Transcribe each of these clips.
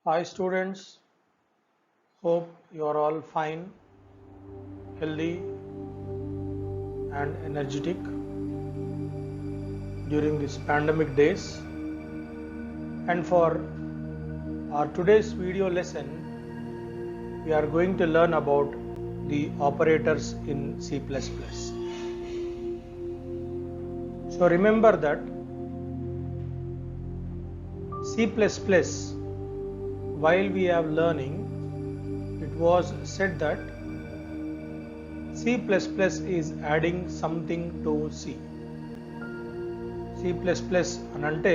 Hi students, hope you are all fine, healthy and energetic during these pandemic days. And for our today's video lesson, we are going to learn about the operators in C++. So remember that C++, while we are learning, it was said that C++ is adding something to C. C++ అనంటే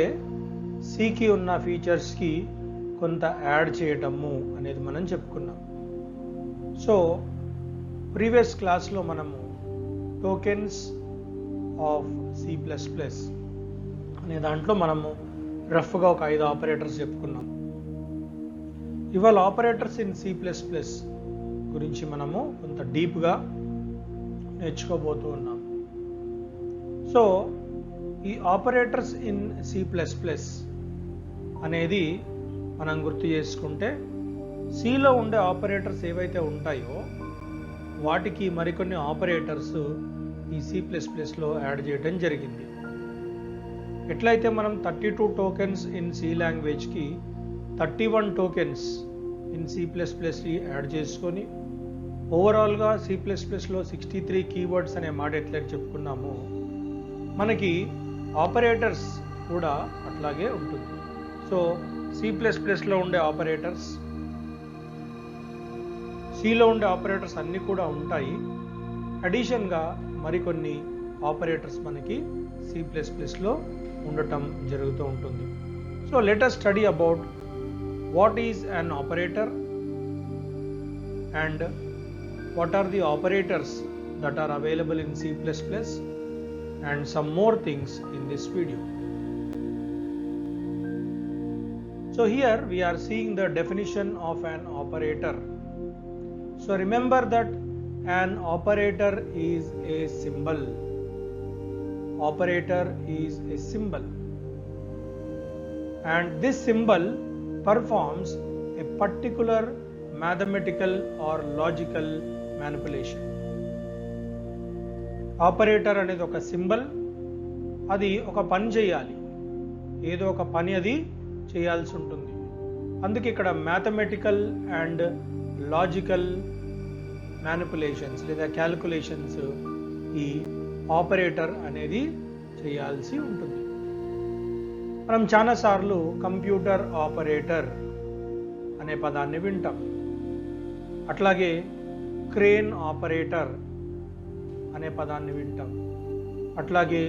Cకి ఉన్న ఫీచర్స్కి కొంత add చేయటము అనేది మనం చెప్పుకున్నాం. So previous క్లాస్లో మనము tokens of C++ అనే దాంట్లో మనము రఫ్గా ఒక 5 ఆపరేటర్స్ చెప్పుకున్నాం. ఇవాళ ఆపరేటర్స్ ఇన్ C++ గురించి మనము కొంత డీప్గా నేర్చుకోబోతూ ఉన్నాం. సో ఈ ఆపరేటర్స్ ఇన్ C++ అనేది మనం గుర్తు చేసుకుంటే Cలో ఉండే ఆపరేటర్స్ ఏవైతే ఉంటాయో వాటికి మరికొన్ని ఆపరేటర్స్ ఈ C++లో యాడ్ చేయడం జరిగింది. ఎట్లయితే మనం 32 టోకెన్స్ ఇన్ C లాంగ్వేజ్కి 31 టోకెన్స్ ఇన్ C++కి యాడ్ చేసుకొని ఓవరాల్గా C++లో 63 కీవర్డ్స్ అనే మాట ఎట్లయితే చెప్పుకున్నామో మనకి ఆపరేటర్స్ కూడా అట్లాగే ఉంటుంది. సో C++లో ఉండే ఆపరేటర్స్ Cలో ఉండే ఆపరేటర్స్ అన్నీ కూడా ఉంటాయి. అడిషన్గా మరికొన్ని ఆపరేటర్స్ మనకి C++లో ఉండటం జరుగుతూ ఉంటుంది. So let us study about what is an operator and what are the operators that are available in C++ and some more things in this video. So here we are seeing the definition of an operator. So remember that an operator is a symbol. Operator is a symbol and this symbol performs a particular mathematical or logical manipulation. Operator అనేది ఒక symbol, అది ఒక పని చేయాలి, ఏదో ఒక పని అది చేయాల్సి ఉంటుంది. అందుకే ఇక్కడ మ్యాథమెటికల్ అండ్ లాజికల్ మ్యానిపులేషన్స్ లేదా క్యాలిక్యులేషన్స్ ఈ ఆపరేటర్ అనేది చేయాల్సి ఉంటుంది. మనం చాలాసార్లు కంప్యూటర్ ఆపరేటర్ అనే పదాన్ని వింటాం. అట్లాగే క్రేన్ ఆపరేటర్ అనే పదాన్ని వింటాం. అట్లాగే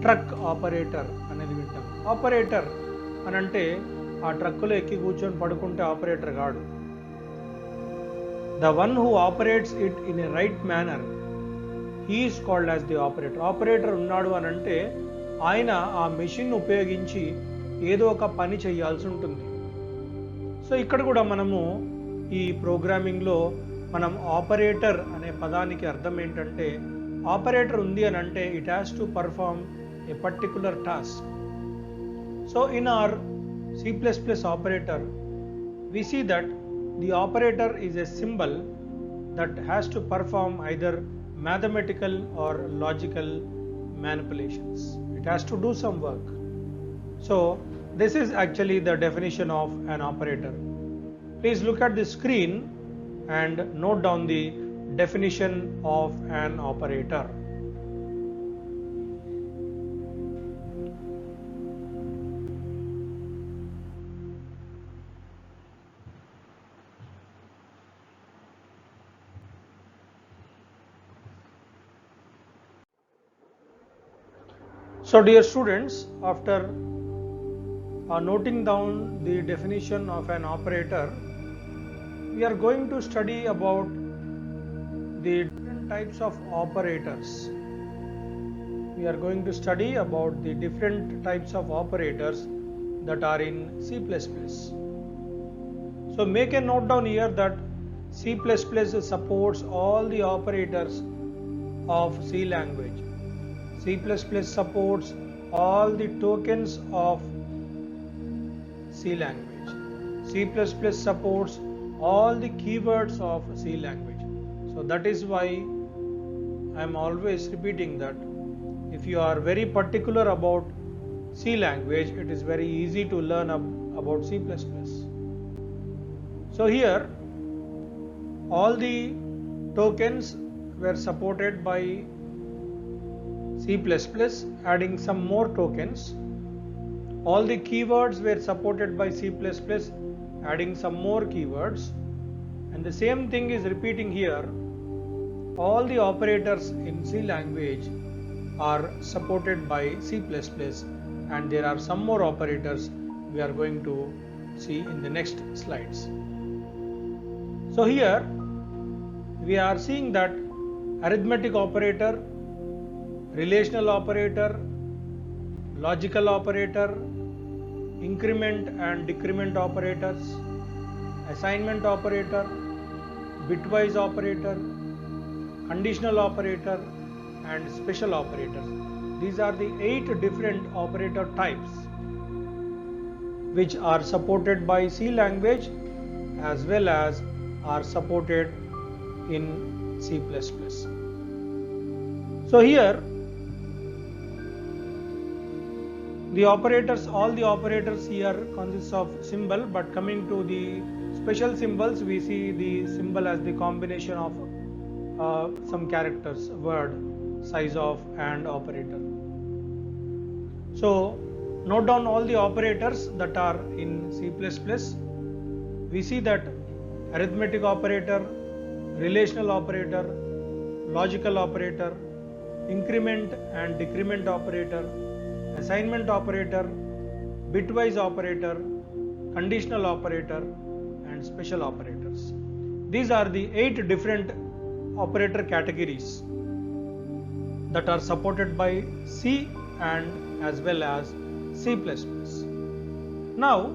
ట్రక్ ఆపరేటర్ అనేది వింటాం. ఆపరేటర్ అని అంటే ఆ ట్రక్కులో ఎక్కి కూర్చొని పడుకుంటే ఆపరేటర్ కాడు. The one who operates it in a right manner he is called as the operator. Operator ఉన్నాడు అని అంటే ఆయన ఆ మెషిన్ ఉపయోగించి ఏదో ఒక పని చేయాల్సి ఉంటుంది. సో ఇక్కడ కూడా మనము ఈ ప్రోగ్రామింగ్లో మనం ఆపరేటర్ అనే పదానికి అర్థం ఏంటంటే ఆపరేటర్ ఉంది అని అంటే it has to perform a particular task. So in or C++ operator we see that the operator is a symbol that has to perform either mathematical or logical manipulations. It has to do some work. So this is actually the definition of an operator. Please look at the screen and note down the definition of an operator. So dear students, after noting down the definition of an operator, we are going to study about the different types of operators. We are going to study about the different types of operators that are in C++. So make a note down here that C++ supports all the operators of C language. C++ supports all the tokens of C language. C++ supports all the keywords of C language. So that is why I am always repeating that if you are very particular about C language, it is very easy to learn about C++. So here all the tokens were supported by C++, adding some more tokens. All the keywords were supported by C++, adding some more keywords. And the same thing is repeating here. All the operators in C language are supported by C++, and there are some more operators we are going to see in the next slides. So here we are seeing that arithmetic operator, relational operator, logical operator, increment and decrement operators, assignment operator, bitwise operator, conditional operator and special operators. These are the 8 different operator types which are supported by C language as well as are supported in C++. So here the operators, all the operators here consists of symbol, but coming to the special symbols, we see the symbol as the combination of some characters, word, size of and operator. So note down all the operators that are in C++. We see that arithmetic operator, relational operator, logical operator, increment and decrement operator, assignment operator, bitwise operator, conditional operator and special operators. These are the 8 different operator categories that are supported by C and as well as C++. Now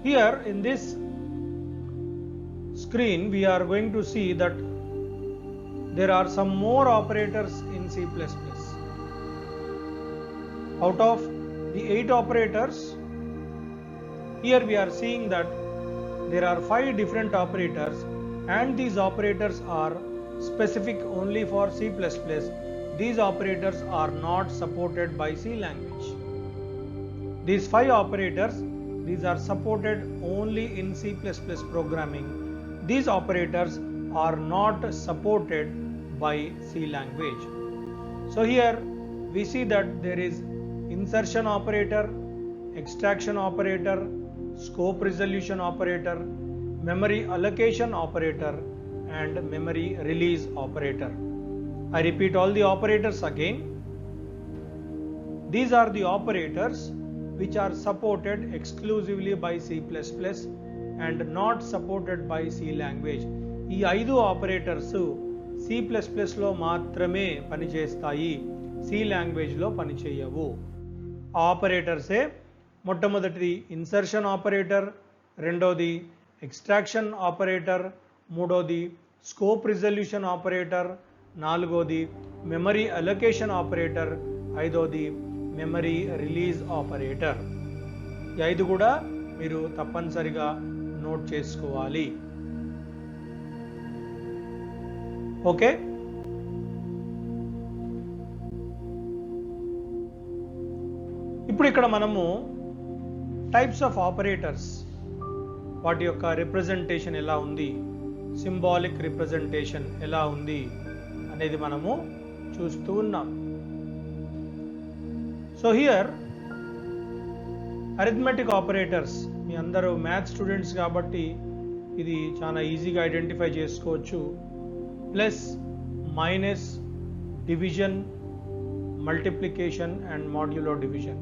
here in this screen we are going to see that there are some more operators in C++. Out of the 8 operators, here we are seeing that there are 5 different operators, and these operators are specific only for C++. These operators are not supported by C language. These 5 operators, these are supported only in C++ programming. These operators are not supported by C language. So here we see that there is insertion operator, extraction operator, scope resolution operator, memory allocation operator and memory release operator. I repeat all the operators again. These are the operators which are supported exclusively by C++ and not supported by C language. ఈ 5 operators C++ లో మాత్రమే పనిచేస్తాయి, C language లో పనిచేయవు. ఆ ఆపరేటర్సే మొట్టమొదటిది insertion operator, రెండోది extraction operator, మూడోది స్కోప్ రిజల్యూషన్ ఆపరేటర్, నాలుగోది మెమరీ అలొకేషన్ ఆపరేటర్, ఐదోది మెమరీ రిలీజ్ ఆపరేటర్. ఈ 5 కూడా మీరు తప్పనిసరిగా నోట్ చేసుకోవాలి. ఓకే, ఇప్పుడు ఇక్కడ మనము టైప్స్ ఆఫ్ ఆపరేటర్స్, వాటి యొక్క రిప్రజెంటేషన్ ఎలా ఉంది, సింబాలిక్ రిప్రజెంటేషన్ ఎలా ఉంది అనేది మనము చూస్తూ ఉన్నాం. సో హియర్ అరిథమెటిక్ ఆపరేటర్స్, మీ అందరూ మ్యాథ్స్ స్టూడెంట్స్ కాబట్టి ఇది చాలా ఈజీగా ఐడెంటిఫై చేసుకోవచ్చు. Plus, minus, division, multiplication and modulo division.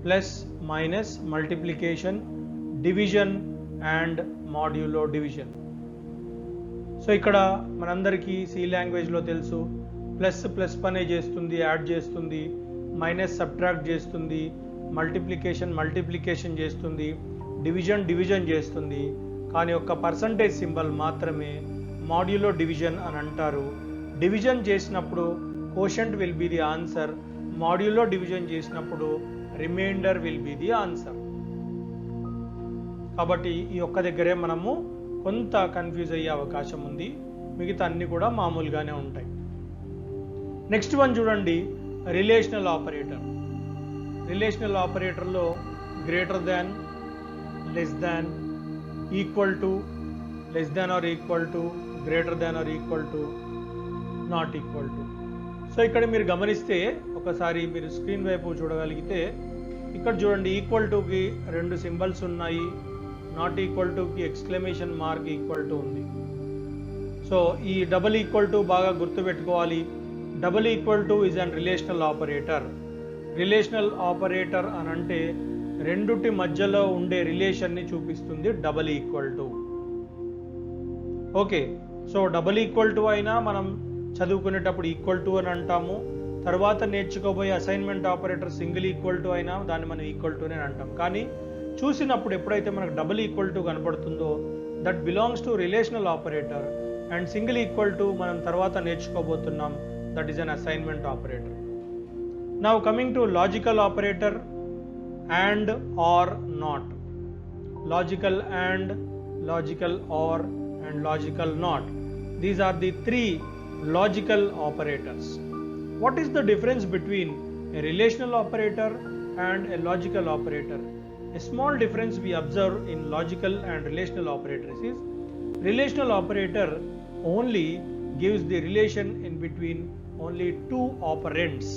Plus, minus, multiplication, division and modulo division. So ఇక్కడ మనందరికీ సి లాంగ్వేజ్లో తెలుసు, ప్లస్ ప్లస్ పనే చేస్తుంది, యాడ్ చేస్తుంది, మైనస్ సబ్ట్రాక్ట్ చేస్తుంది, మల్టిప్లికేషన్ చేస్తుంది, డివిజన్ చేస్తుంది. కానీ ఒక్క పర్సంటేజ్ సింబల్ మాత్రమే మాడ్యులో డివిజన్ అని అంటారు. డివిజన్ చేసినప్పుడు quotient will be the answer, modulo division చేసినప్పుడు remainder will be the answer. కాబట్టి ఈ ఒక్క దగ్గరే మనము కొంత కన్ఫ్యూజ్ అయ్యే అవకాశం ఉంది, మిగతా అన్ని కూడా మామూలుగానే ఉంటాయి. నెక్స్ట్ వన్ చూడండి, రిలేషనల్ ఆపరేటర్. రిలేషనల్ ఆపరేటర్లో greater than, less than, equal to, less than or equal to, greater than or equal to, not equal to. So ఇక్కడ మీరు గమనిస్తే ఒకసారి మీరు స్క్రీన్ వైపు చూడగలిగితే ఇక్కడ చూడండి, ఈక్వల్ టుకి 2 సింబల్స్ ఉన్నాయి, నాట్ ఈక్వల్ టుకి ఎక్స్క్లమేషన్ మార్క్ ఈక్వల్ టు ఉంది. సో ఈ డబుల్ ఈక్వల్ టు బాగా గుర్తుపెట్టుకోవాలి. Double equal to is an relational operator. Relational operator అని అంటే రెండుటి మధ్యలో ఉండే రిలేషన్ని చూపిస్తుంది double equal to. Okay, so double equal to అయినా మనం చదువుకునేటప్పుడు ఈక్వల్ టు అని అంటాము. తర్వాత నేర్చుకోబోయే assignment operator single equal to అయినా దాన్ని మనం ఈక్వల్ టు అని అంటాం. కానీ చూసినప్పుడు ఎప్పుడైతే మనకు డబుల్ ఈక్వల్ టు కనపడుతుందో that belongs to relational operator, and single equal to మనం తర్వాత నేర్చుకోబోతున్నాం, that is an assignment operator. Now coming to logical operator, and, or, not. Logical and, logical or, and logical not. These are the 3 logical operators. What is the difference between a relational operator and a logical operator? A small difference we observe in logical and relational operators is relational operator only gives the relation in between only 2 operands.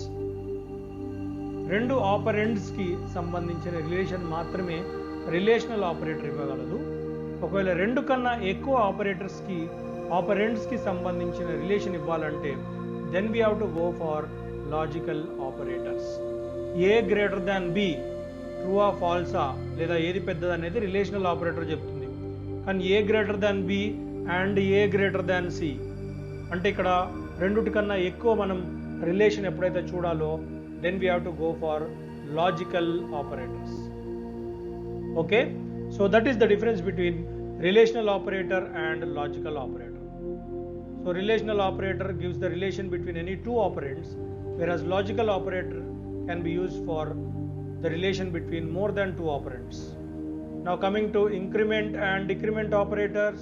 2 operands కి సంబంధించిన relation మాత్రమే relational operator ఇవ్వగలదు. ఒకవేళ 2 కన్నా ఎక్కువ ఆపరెంట్స్కి సంబంధించిన relation ఇవ్వాలంటే then we have to go for logical operators. A greater than B, ట్రూవా ఫాల్సా లేదా ఏది పెద్దది అనేది రిలేషనల్ ఆపరేటర్ చెప్తుంది. కానీ A greater than B and A greater than C అంటే ఇక్కడ రెండుటి కన్నా ఎక్కువ మనం రిలేషన్ ఎప్పుడైతే చూడాలో then we have to go for logical operators. Okay, so that is the difference between relational operator and logical operator. So relational operator gives the relation between any 2 operands, whereas logical operator can be used for the relation between more than 2 operands. Now coming to increment and decrement operators,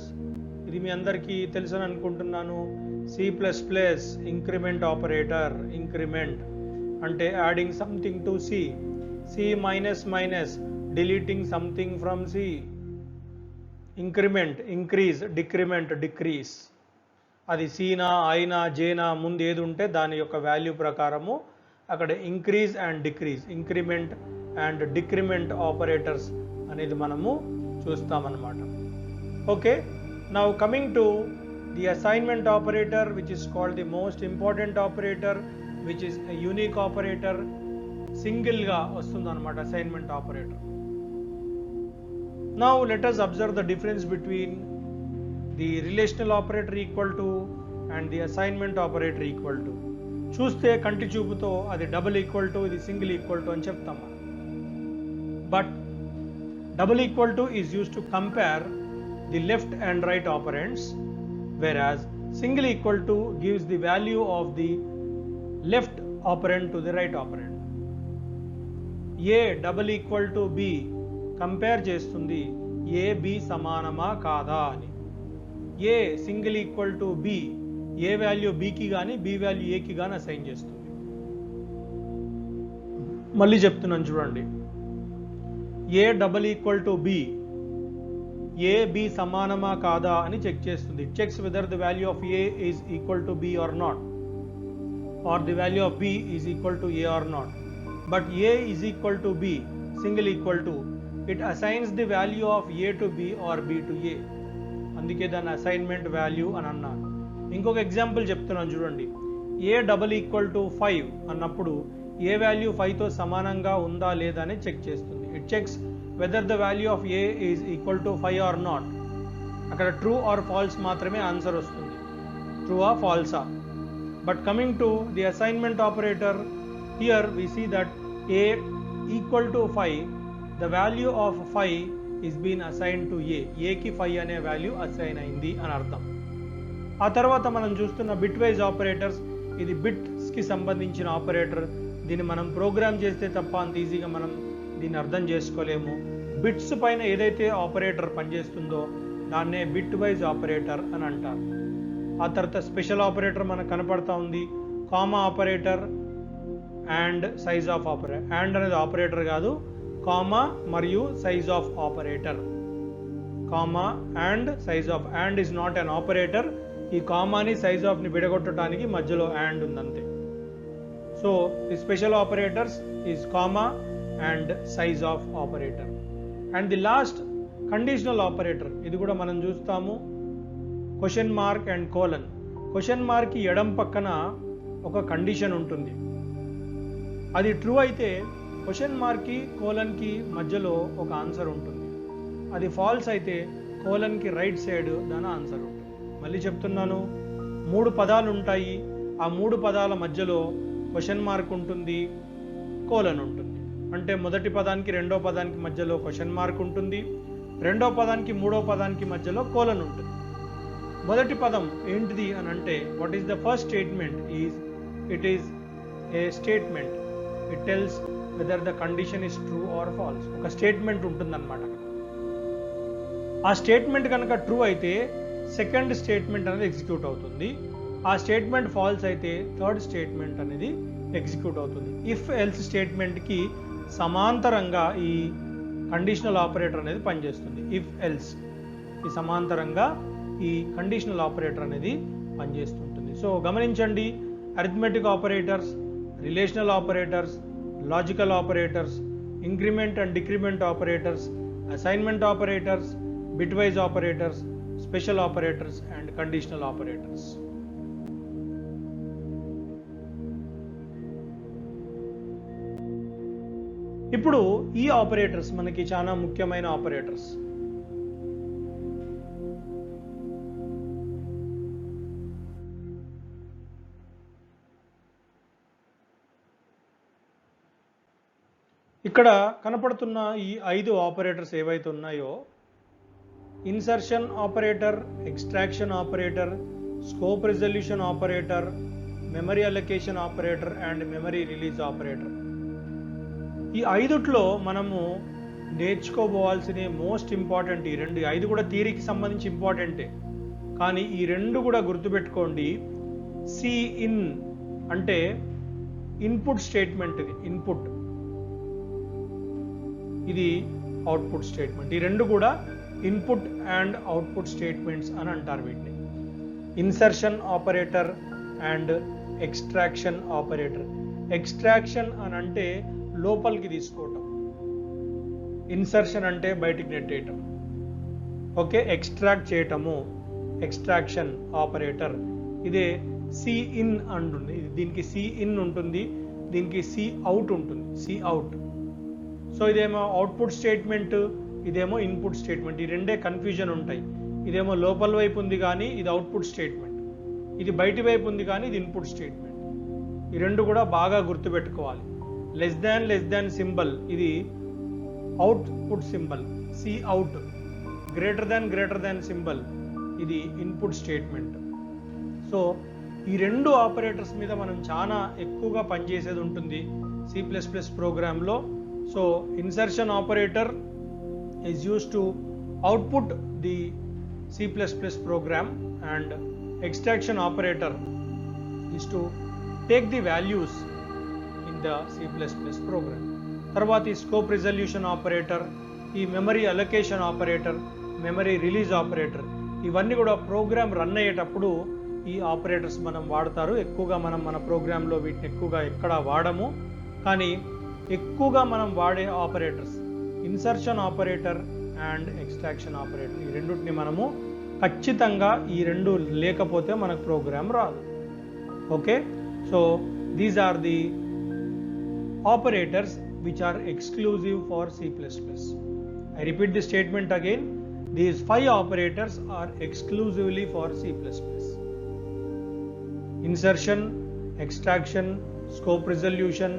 ఇది మీ అందరికీ తెలుసని అనుకుంటున్నాను. C++ increment operator. Increment అంటే adding something to C, C minus minus deleting something from C. Increment increase, decrement decrease. అది సీనా, ఐనా, జేనా ముందు ఏది ఉంటే దాని యొక్క వాల్యూ ప్రకారము అక్కడ increase and decrease, increment and decrement operators అనేది మనము చూస్తామన్నమాట. Okay, now coming to the assignment operator which is called the most important operator, which is unique operator. సింగిల్గా వస్తుంది అనమాట assignment operator. Now let us observe the difference between the relational operator equal to and the assignment operator equal to. చూస్తే కంటి చూపుతో అది double equal to, ఇది single equal to అని చెప్తాము. But double equal to is used to compare the left and right operands, whereas single equal to gives the value of the left operand to the right operand. A double equal to B compare చేస్తుంది A B సమానమా కాదా అని. A single equal to B A value బికి కానీ B value ఏకి కానీ assign చేస్తుంది. మళ్ళీ చెప్తున్నాను చూడండి, A double equal to B A B సమానమా కాదా అని చెక్ చేస్తుంది. It checks whether the value of A is equal to B or not, or the value of B is equal to A or not. But A is equal to B single equal to, it assigns the value of A to B or B to A. అందుకే దాని assignment value అని అన్నాను. ఇంకొక example చెప్తున్నాను చూడండి, A double equal to 5 అన్నప్పుడు ఏ value 5తో సమానంగా ఉందా లేదా అని చెక్ చేస్తుంది. It checks whether the value of A is equal to 5 or not. అక్కడ ట్రూ ఆర్ ఫాల్స్ మాత్రమే ఆన్సర్ వస్తుంది, ట్రూ ఆ ఫాల్సా. But coming to the assignment operator, here we see that A equal to 5, the value of 5 is been assigned to A. A కి 5 అనే value assign అయింది అని అర్థం. ఆ తర్వాత మనం చూస్తున్న బిట్ వైజ్ ఆపరేటర్స్, ఇది బిట్స్కి సంబంధించిన ఆపరేటర్. దీన్ని మనం ప్రోగ్రామ్ చేస్తే తప్ప అంత ఈజీగా మనం దీన్ని అర్థం చేసుకోలేము. బిట్స్ పైన ఏదైతే ఆపరేటర్ పనిచేస్తుందో దాన్నే బిట్ వైజ్ ఆపరేటర్ అని అంటారు. ఆ తర్వాత స్పెషల్ ఆపరేటర్ మనకు కనపడతా ఉంది, comma operator and size of operator. And అనేది ఆపరేటర్ కాదు, కామా మరియు size of operator. Comma and size of. And is not an operator. ఈ కామాని సైజ్ ఆఫ్ని విడగొట్టడానికి మధ్యలో అండ్ ఉందంతే. So the special operators is comma and size of operator. And the last conditional operator, ఇది కూడా మనం చూస్తాము, question mark and colon. Question మార్క్కి ఎడం పక్కన ఒక కండిషన్ ఉంటుంది. అది ట్రూ అయితే క్వశ్చన్ మార్క్కి కోలన్కి మధ్యలో ఒక ఆన్సర్ ఉంటుంది. అది ఫాల్స్ అయితే కోలన్కి రైట్ సైడ్ దాని ఆన్సర్ ఉంటుంది. మళ్ళీ చెప్తున్నాను, 3 పదాలు ఉంటాయి. ఆ 3 పదాల మధ్యలో క్వశ్చన్ మార్క్ ఉంటుంది, కోలన్ ఉంటుంది. అంటే మొదటి పదానికి రెండో పదానికి మధ్యలో క్వశ్చన్ మార్క్ ఉంటుంది, రెండో పదానికి మూడో పదానికి మధ్యలో కోలన్ ఉంటుంది. మొదటి పదం ఏంటిది అని అంటే, what is the first statement? It is a statement. It tells whether the condition is true or false. ఒక స్టేట్మెంట్ ఉంటుందన్నమాట. ఆ స్టేట్మెంట్ కనుక ట్రూ అయితే సెకండ్ స్టేట్మెంట్ అనేది ఎగ్జిక్యూట్ అవుతుంది. ఆ స్టేట్మెంట్ ఫాల్స్ అయితే థర్డ్ స్టేట్మెంట్ అనేది ఎగ్జిక్యూట్ అవుతుంది. ఇఫ్ ఎల్స్ స్టేట్మెంట్కి సమాంతరంగా ఈ కండిషనల్ ఆపరేటర్ అనేది పనిచేస్తుంది. ఇఫ్ ఎల్స్ ఈ సమాంతరంగా ఈ కండిషనల్ ఆపరేటర్ అనేది పనిచేస్తుంటుంది. సో గమనించండి, arithmetic operators, relational operators, logical operators, increment and decrement operators, assignment operators, bitwise operators, special operators and conditional operators. ఇప్పుడు ఈ ఆపరేటర్స్ మనకి చాలా ముఖ్యమైన ఆపరేటర్స్. ఇక్కడ కనపడుతున్న ఈ 5 ఆపరేటర్స్ ఏవైతే ఉన్నాయో, insertion operator, extraction operator, scope resolution operator, memory allocation operator and memory release operator. ఈ 5లో మనము నేర్చుకోబోవాల్సిన మోస్ట్ ఇంపార్టెంట్ ఈ 2. 5 కూడా థియరీకి సంబంధించి ఇంపార్టెంటే, కానీ ఈ 2 కూడా గుర్తుపెట్టుకోండి. సిఇన్ అంటే ఇన్పుట్ స్టేట్మెంట్, ఇది ఇన్పుట్, ఇది అవుట్పుట్ స్టేట్మెంట్. ఈ 2 కూడా ఇన్పుట్ అండ్ అవుట్పుట్ స్టేట్మెంట్స్ అని అంటారు వీటిని. Insertion operator and extraction operator. Extraction అని అంటే లోపలికి తీసుకోవటం, ఇన్సర్షన్ అంటే బయటికి నెట్టేయటం. ఓకే, ఎక్స్ట్రాక్ట్ చేయటము ఎక్స్ట్రాక్షన్ ఆపరేటర్. ఇదే సిఇన్ అంటుంది. దీనికి సిఇన్ ఉంటుంది, దీనికి సి అవుట్ ఉంటుంది, సి అవుట్. సో ఇదేమో అవుట్పుట్ స్టేట్మెంట్, ఇదేమో ఇన్పుట్ స్టేట్మెంట్. ఈ 2 కన్ఫ్యూజన్ ఉంటాయి. ఇదేమో లోపల వైపు ఉంది కానీ ఇది అవుట్పుట్ స్టేట్మెంట్, ఇది బయటి వైపు ఉంది కానీ ఇది ఇన్పుట్ స్టేట్మెంట్. ఈ 2 కూడా బాగా గుర్తుపెట్టుకోవాలి. లెస్ దాన్ సింబల్ ఇది output symbol, C out. Greater than symbol ఇది ఇన్పుట్ స్టేట్మెంట్. సో ఈ 2 ఆపరేటర్స్ మీద మనం చాలా ఎక్కువగా పనిచేసేది ఉంటుంది C++ ప్రోగ్రాంలో. So insertion operator is used to output the C++ program and extraction operator is to take the values in the C++ program. తర్వాత స్కోప్ రిజల్యూషన్ ఆపరేటర్, ఈ memory allocation operator, memory release operator, ఇవన్నీ కూడా program run అయ్యేటప్పుడు ఈ operators మనం వాడతారు. ఎక్కువగా మనం మన ప్రోగ్రాంలో వీటిని ఎక్కువగా ఎక్కడ వాడము, కానీ ఎక్కువగా మనం వాడే operators insertion operator and extraction operator. ఈ రెండింటిని మనము ఖచ్చితంగా, ఈ 2 లేకపోతే మనకు ప్రోగ్రామ్ రాదు. Okay, so these are the operators which are exclusive for C++. I repeat the statement again. These 5 operators are exclusively for C++. Insertion, extraction, scope resolution,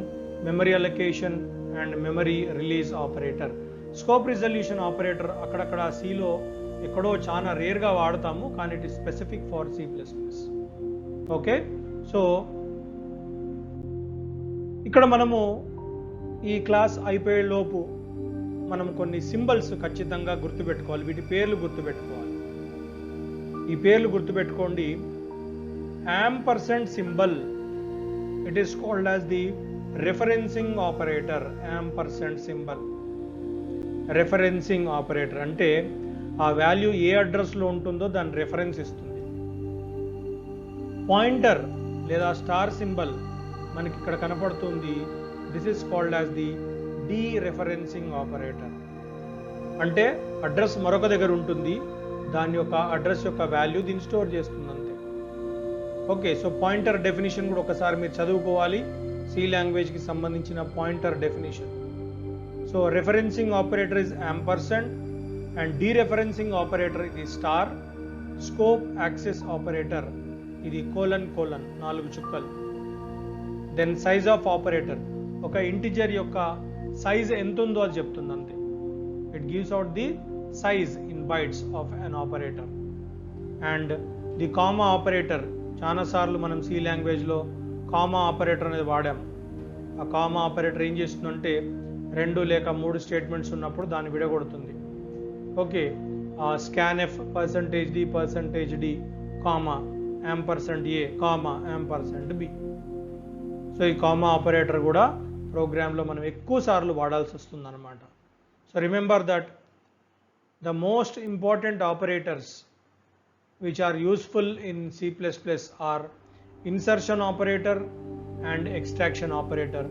memory allocation and memory release operator. Scope resolution operator అక్కడక్కడ సిలో ఎక్కడో చాలా రేర్గా వాడతాము, కానీ it is specific for C++. Okay, so ఇక్కడ మనము ఈ క్లాస్ అయిపోయేలోపు మనం కొన్ని సింబల్స్ ఖచ్చితంగా గుర్తుపెట్టుకోవాలి. వీటి పేర్లు గుర్తుపెట్టుకోవాలి. ఈ పేర్లు గుర్తుపెట్టుకోండి. Ampersand symbol, it is called as the referencing operator. Ampersand symbol referencing operator అంటే ఆ వాల్యూ ఏ అడ్రస్లో ఉంటుందో దాని రెఫరెన్స్ ఇస్తుంది. పాయింటర్ లేదా స్టార్ సింబల్ మనకి ఇక్కడ కనపడుతుంది. This is called as the dereferencing operator. అంటే అడ్రస్ మరొక దగ్గర ఉంటుంది, దాని యొక్క అడ్రస్ యొక్క వాల్యూ దీన్ని స్టోర్ చేస్తుంది అంతే. ఓకే, సో పాయింటర్ డెఫినిషన్ కూడా ఒకసారి మీరు చదువుకోవాలి, సి లాంగ్వేజ్కి సంబంధించిన pointer definition. So referencing operator is ampersand and dereferencing operator ఇది స్టార్. స్కోప్ యాక్సెస్ ఆపరేటర్ ఇది కోలన్ 4 చుక్కలు. దెన్ సైజ్ ఆఫ్ ఆపరేటర్, ఒక ఇంటిజర్ యొక్క సైజ్ ఎంత ఉందో అది చెప్తుంది అంతే. It gives out the size in bytes of an operator. And the comma operator, చాలాసార్లు మనం సి లాంగ్వేజ్లో కామా ఆపరేటర్ అనేది వాడాం. ఆ కామా ఆపరేటర్ ఏం చేస్తుందంటే 2 లేక 3 స్టేట్మెంట్స్ ఉన్నప్పుడు దాన్ని విడగొడుతుంది. Okay, scanf %d %d comma %a comma %b. So ఈ కామా ఆపరేటర్ కూడా ప్రోగ్రాంలో మనం ఎక్కువ సార్లు వాడాల్సి వస్తుంది అనమాట. So remember that the most important operators which are useful in C++ are insertion operator and extraction operator.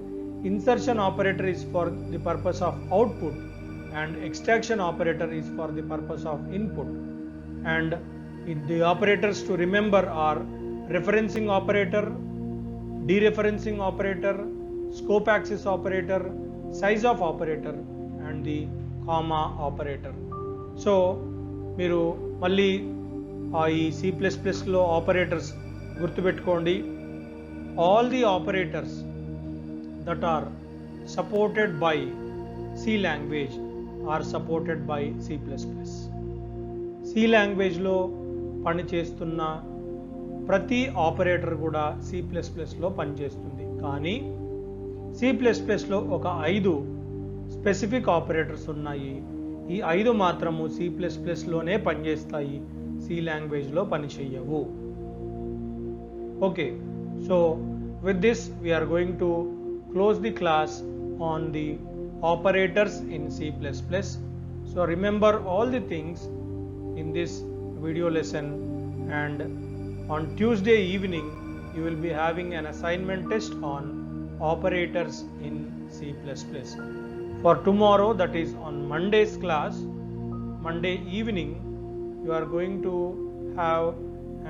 Insertion operator is for the purpose of output and extraction operator is for the purpose of input. And the operators to remember are referencing operator, dereferencing operator, scope axis operator, size of operator and the comma operator. So మీరు మళ్ళీ ఈ C++లో operators గుర్తుపెట్టుకోండి. All the operators that are supported by C language are supported by C++. C లాంగ్వేజ్లో పనిచేస్తున్న ప్రతి operator కూడా C++లో పనిచేస్తుంది. కానీ C++లో ఒక 5 స్పెసిఫిక్ ఆపరేటర్స్ ఉన్నాయి. ఈ 5 మాత్రము C++లోనే పనిచేస్తాయి, సి లాంగ్వేజ్లో పనిచేయవు. Okay, so with this we're going to close the class on the operators in C++. So remember all the things in this video lesson and on Tuesday evening you will be having an assignment test on operators in C++. For tomorrow, that is on Monday's class, Monday evening, you are going to have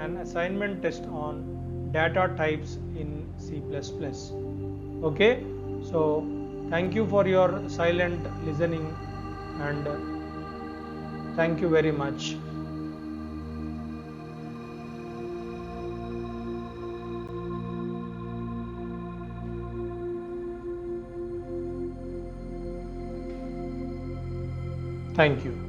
an assignment test on data types in C++. Okay, so thank you for your silent listening and thank you very much. Thank you.